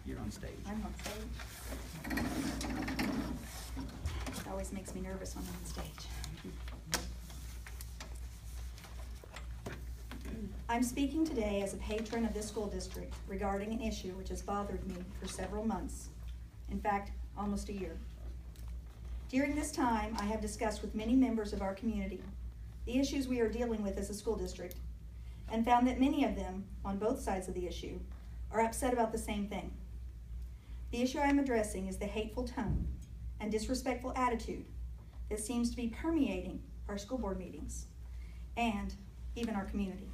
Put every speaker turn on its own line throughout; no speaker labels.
You're on stage.
I'm on stage. It always makes me nervous when I'm on stage. I'm speaking today as a patron of this school district regarding an issue which has bothered me for several months. In fact, almost a year. During this time, I have discussed with many members of our community the issues we are dealing with as a school district, and found that many of them, on both sides of the issue, are upset about the same thing. The issue I am addressing is the hateful tone and disrespectful attitude that seems to be permeating our school board meetings and even our community.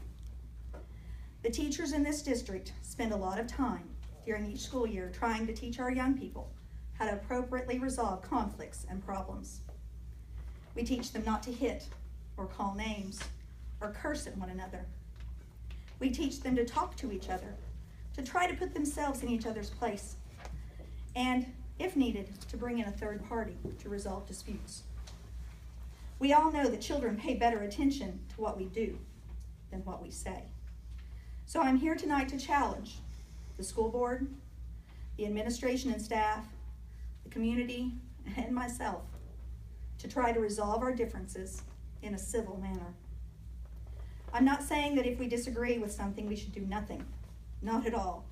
The teachers in this district spend a lot of time during each school year trying to teach our young people how to appropriately resolve conflicts and problems. We teach them not to hit or call names or curse at one another. We teach them to talk to each other, to try to put themselves in each other's place, and, if needed, to bring in a third party to resolve disputes. We all know that children pay better attention to what we do than what we say. So I'm here tonight to challenge the school board, the administration and staff, the community, and myself to try to resolve our differences in a civil manner. I'm not saying that if we disagree with something, we should do nothing. Not at all.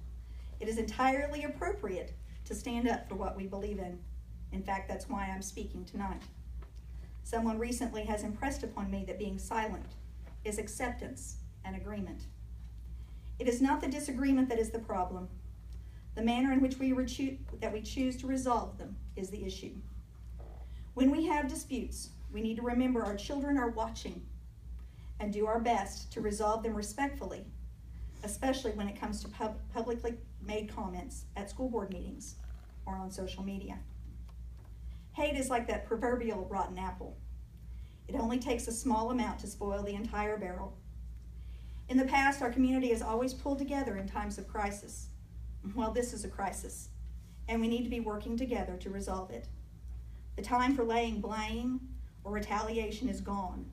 It is entirely appropriate to stand up for what we believe in. In fact, that's why I'm speaking tonight. Someone recently has impressed upon me that being silent is acceptance and agreement. It is not the disagreement that is the problem. The manner in which we choose to resolve them is the issue. When we have disputes, we need to remember our children are watching and do our best to resolve them respectfully, especially when it comes to publicly made comments at school board meetings or on social media. Hate is like that proverbial rotten apple. It only takes a small amount to spoil the entire barrel. In the past, our community has always pulled together in times of crisis. Well, this is a crisis, and we need to be working together to resolve it. The time for laying blame or retaliation is gone.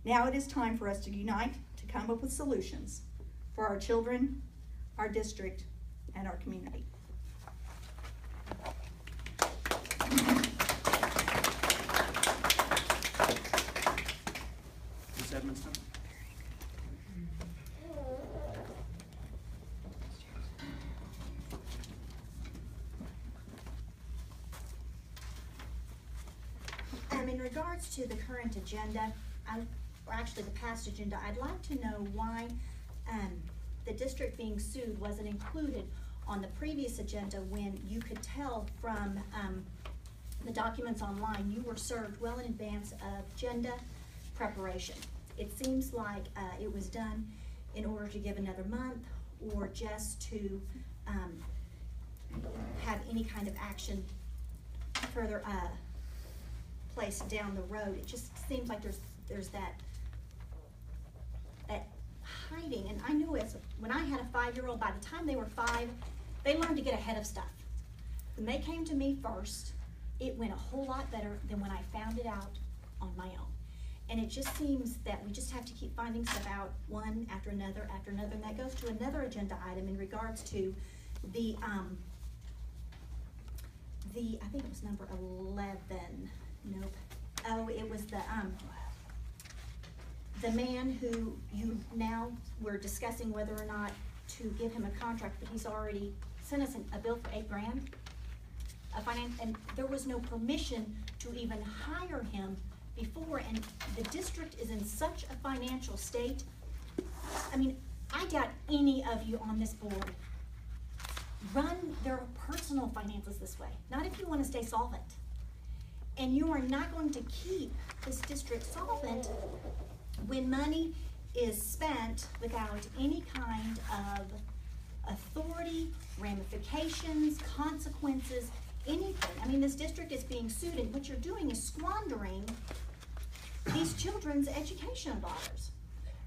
Now it is time for us to unite to come up with solutions for our children, our district, and our community.
Ms. Edmunson?
In regards to the current agenda, or actually the past agenda, I'd like to know why the district being sued wasn't included on the previous agenda when you could tell from the documents online you were served well in advance of agenda preparation. It seems like it was done in order to give another month or just to have any kind of action further placed down the road. It just seems like there's that hiding. And I knew when I had a 5-year-old, by the time they were 5, they learned to get ahead of stuff. When they came to me first, it went a whole lot better than when I found it out on my own. And it just seems that we just have to keep finding stuff out one after another, and that goes to another agenda item in regards to the I think it was number 11. Nope. Oh, it was the man who you now were discussing whether or not to give him a contract, but he's already sent us a bill for $8,000. And there was no permission to even hire him before, and the district is in such a financial state. I mean, I doubt any of you on this board run their personal finances this way. Not if you want to stay solvent. And you are not going to keep this district solvent when money is spent without any kind of authority, ramifications, consequences, anything. I mean, this district is being sued, and what you're doing is squandering these children's educational dollars.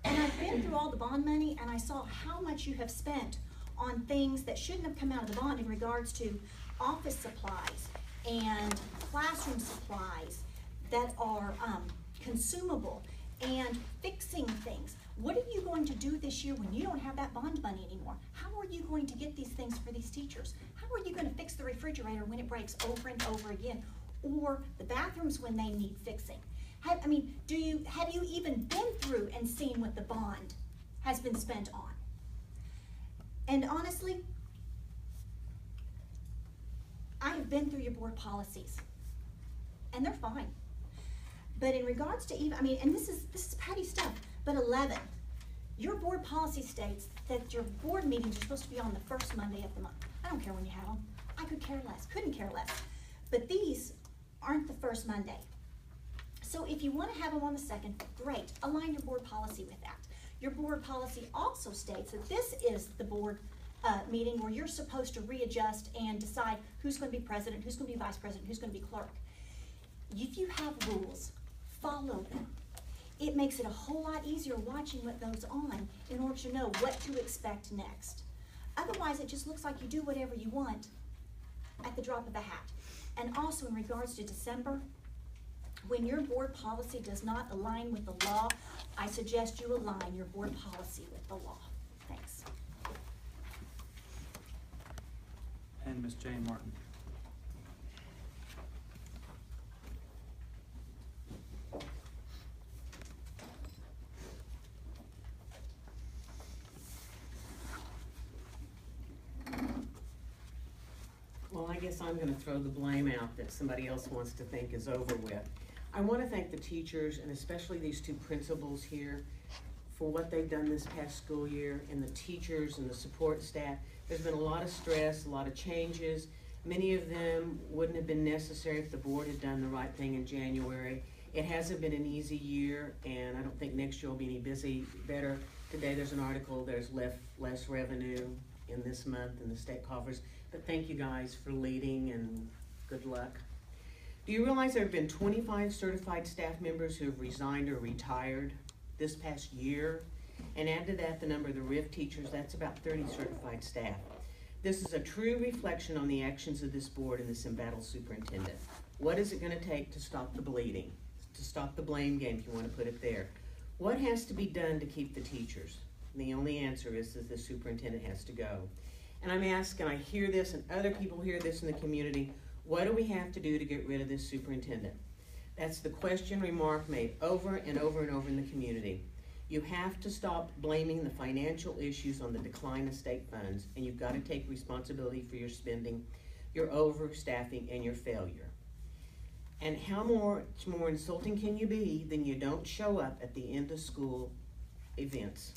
And I've been through all the bond money, and I saw how much you have spent on things that shouldn't have come out of the bond in regards to office supplies and classroom supplies that are consumable, and fixing things. What are you going to do this year when you don't have that bond money anymore? How are you going to get these things for these teachers? How are you going to fix the refrigerator when it breaks over and over again? Or the bathrooms when they need fixing? Have you even been through and seen what the bond has been spent on? And honestly, I have been through your board policies, and they're fine. But in regards to even, and this is petty stuff, but 11, your board policy states that your board meetings are supposed to be on the first Monday of the month. I don't care when you have them. I could care less, couldn't care less. But these aren't the first Monday. So if you want to have them on the second, great. Align your board policy with that. Your board policy also states that this is the board meeting where you're supposed to readjust and decide who's going to be president, who's going to be vice president, who's going to be clerk. If you have rules, follow them. It makes it a whole lot easier watching what goes on in order to know what to expect next. Otherwise, it just looks like you do whatever you want at the drop of a hat. And also in regards to December, when your board policy does not align with the law, I suggest you align your board policy with the law. Thanks.
And Ms. Jane Martin.
Well, I guess I'm going to throw the blame out that somebody else wants to think is over with. I want to thank the teachers, and especially these two principals here, for what they've done this past school year, and the teachers and the support staff. There's been a lot of stress, a lot of changes. Many of them wouldn't have been necessary if the board had done the right thing in January. It hasn't been an easy year, and I don't think next year will be any better. Today there's an article, there's less revenue in this month in the state coffers. But thank you guys for leading, and good luck. Do you realize there have been 25 certified staff members who have resigned or retired this past year? And add to that the number of the RIF teachers, that's about 30 certified staff. This is a true reflection on the actions of this board and this embattled superintendent. What is it going to take to stop the bleeding, to stop the blame game, if you want to put it there? What has to be done to keep the teachers? And the only answer is that the superintendent has to go. And I'm asking, I hear this and other people hear this in the community, what do we have to do to get rid of this superintendent? That's the question remark made over and over and over in the community. You have to stop blaming the financial issues on the decline of state funds, and you've got to take responsibility for your spending, your overstaffing, and your failure. And how much more insulting can you be than you don't show up at the end of school events?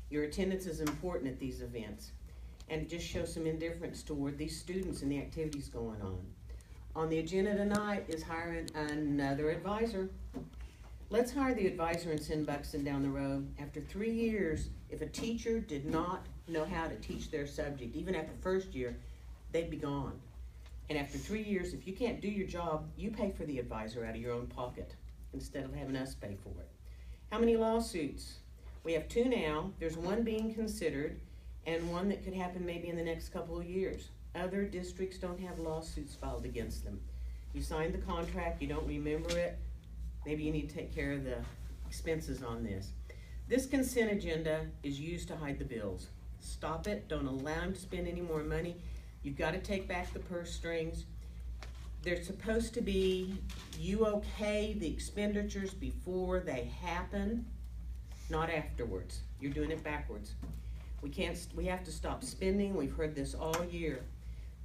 Your attendance is important at these events, and it just shows some indifference toward these students and the activities going on. On the agenda tonight is hiring another advisor. Let's hire the advisor and send Buxton down the road. After 3 years, if a teacher did not know how to teach their subject, even after first year, they'd be gone. And after 3 years, if you can't do your job, you pay for the advisor out of your own pocket instead of having us pay for it. How many lawsuits? We have 2 now. There's 1 being considered, and 1 that could happen maybe in the next couple of years. Other districts don't have lawsuits filed against them. You signed the contract, you don't remember it, maybe you need to take care of the expenses on this. This consent agenda is used to hide the bills. Stop it, don't allow them to spend any more money. You've got to take back the purse strings. They're supposed to be, you okay the expenditures before they happen, not afterwards. You're doing it backwards. We have to stop spending. We've heard this all year.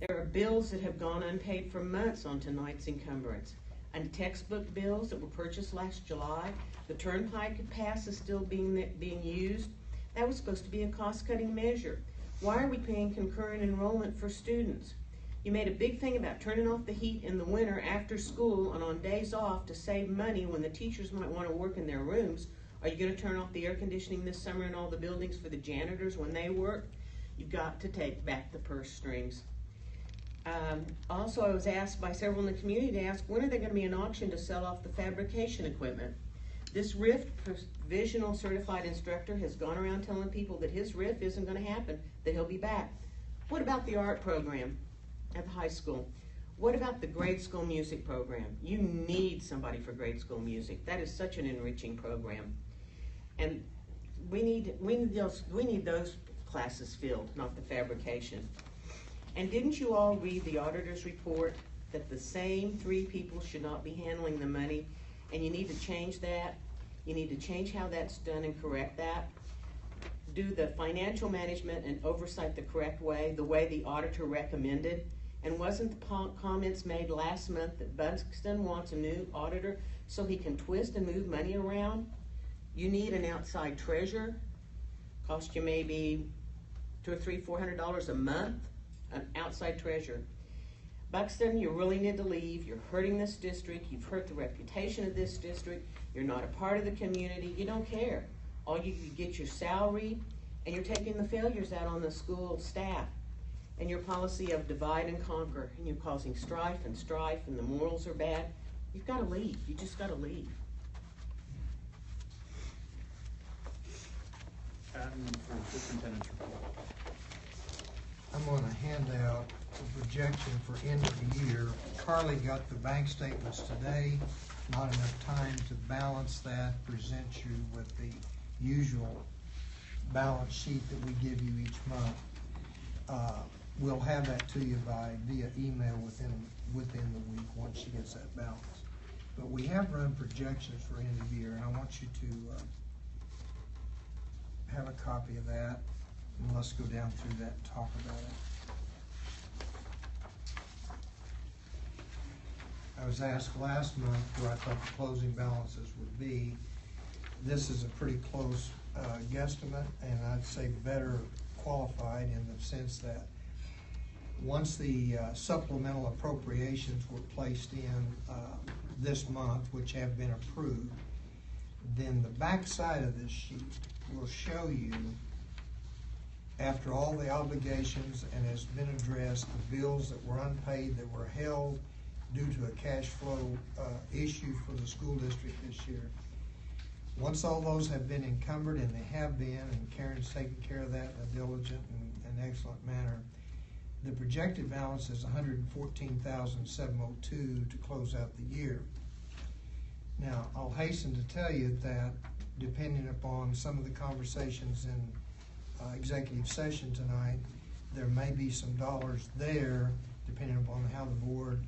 There are bills that have gone unpaid for months on tonight's encumbrance. And textbook bills that were purchased last July, the Turnpike Pass is still being used. That was supposed to be a cost-cutting measure. Why are we paying concurrent enrollment for students? You made a big thing about turning off the heat in the winter after school and on days off to save money when the teachers might want to work in their rooms. Are you going to turn off the air conditioning this summer in all the buildings for the janitors when they work? You've got to take back the purse strings. Also, I was asked by several in the community to ask, when are there going to be an auction to sell off the fabrication equipment? This RIF provisional certified instructor has gone around telling people that his RIF isn't going to happen, that he'll be back. What about the art program at the high school? What about the grade school music program? You need somebody for grade school music. That is such an enriching program. And we need those classes filled, not the fabrication. And didn't you all read the auditor's report that the same 3 people should not be handling the money? And you need to change that. You need to change how that's done and correct that. Do the financial management and oversight the correct way, the way the auditor recommended. And wasn't the comments made last month that Buxton wants a new auditor so he can twist and move money around? You need an outside treasurer, cost you maybe $200 or $400 a month, an outside treasurer. Buxton, you really need to leave. You're hurting this district. You've hurt the reputation of this district. You're not a part of the community. You don't care. All you get your salary, and you're taking the failures out on the school staff. And your policy of divide and conquer, and you're causing strife, and the morals are bad. You've got to leave. You just got to leave.
Patent for superintendent's report.
I'm gonna hand out a projection for end of the year. Carly got the bank statements today, not enough time to balance that, present you with the usual balance sheet that we give you each month. We'll have that to you via email within the week once she gets that balance. But we have run projections for end of year, and I want you to have a copy of that, and let's go down through that and talk about it. I was asked last month where I thought the closing balances would be. This is a pretty close guesstimate, and I'd say better qualified in the sense that once the supplemental appropriations were placed in this month, which have been approved, then the back side of this sheet will show you, after all the obligations and has been addressed, the bills that were unpaid, that were held due to a cash flow issue for the school district this year. Once all those have been encumbered, and they have been, and Karen's taken care of that in a diligent and excellent manner, the projected balance is $114,702 to close out the year. Now, I'll hasten to tell you that depending upon some of the conversations in executive session tonight, there may be some dollars there depending upon how the board